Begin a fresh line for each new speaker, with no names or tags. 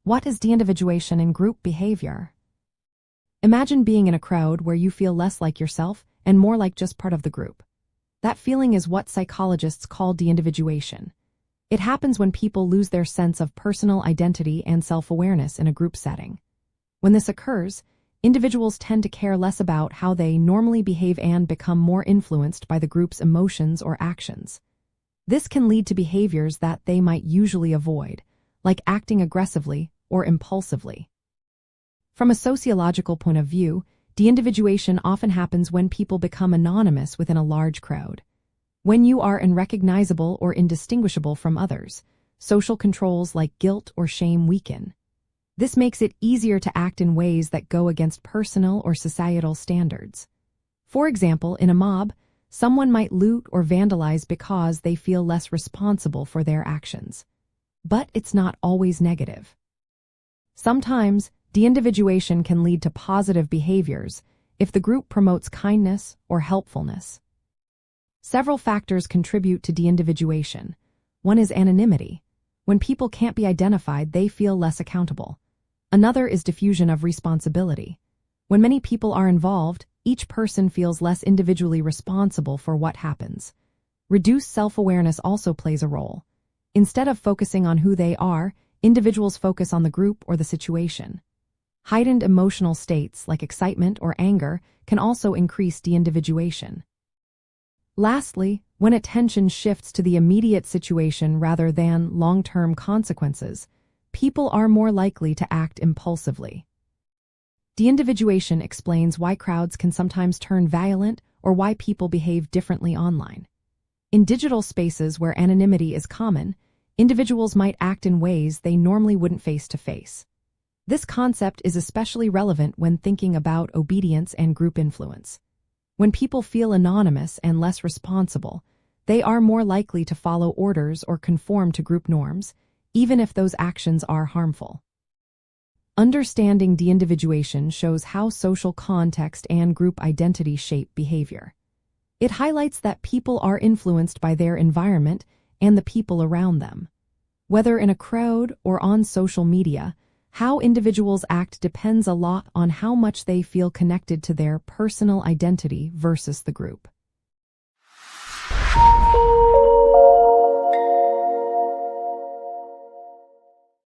What is deindividuation in group behavior? Imagine being in a crowd where you feel less like yourself and more like just part of the group. That feeling is what psychologists call deindividuation. It happens when people lose their sense of personal identity and self-awareness in a group setting. When this occurs, individuals tend to care less about how they normally behave and become more influenced by the group's emotions or actions. This can lead to behaviors that they might usually avoid, like acting aggressively or impulsively. From a sociological point of view, deindividuation often happens when people become anonymous within a large crowd. When you are unrecognizable or indistinguishable from others, social controls like guilt or shame weaken. This makes it easier to act in ways that go against personal or societal standards. For example, in a mob, someone might loot or vandalize because they feel less responsible for their actions. But it's not always negative. Sometimes, deindividuation can lead to positive behaviors if the group promotes kindness or helpfulness. Several factors contribute to deindividuation. One is anonymity. When people can't be identified, they feel less accountable. Another is diffusion of responsibility. When many people are involved, each person feels less individually responsible for what happens. Reduced self-awareness also plays a role. Instead of focusing on who they are, individuals focus on the group or the situation. Heightened emotional states like excitement or anger can also increase deindividuation. Lastly, when attention shifts to the immediate situation rather than long-term consequences, people are more likely to act impulsively. Deindividuation explains why crowds can sometimes turn violent or why people behave differently online. In digital spaces where anonymity is common, individuals might act in ways they normally wouldn't face-to-face. This concept is especially relevant when thinking about obedience and group influence. When people feel anonymous and less responsible, they are more likely to follow orders or conform to group norms, even if those actions are harmful. Understanding deindividuation shows how social context and group identity shape behavior. It highlights that people are influenced by their environment and the people around them. Whether in a crowd or on social media, how individuals act depends a lot on how much they feel connected to their personal identity versus the group.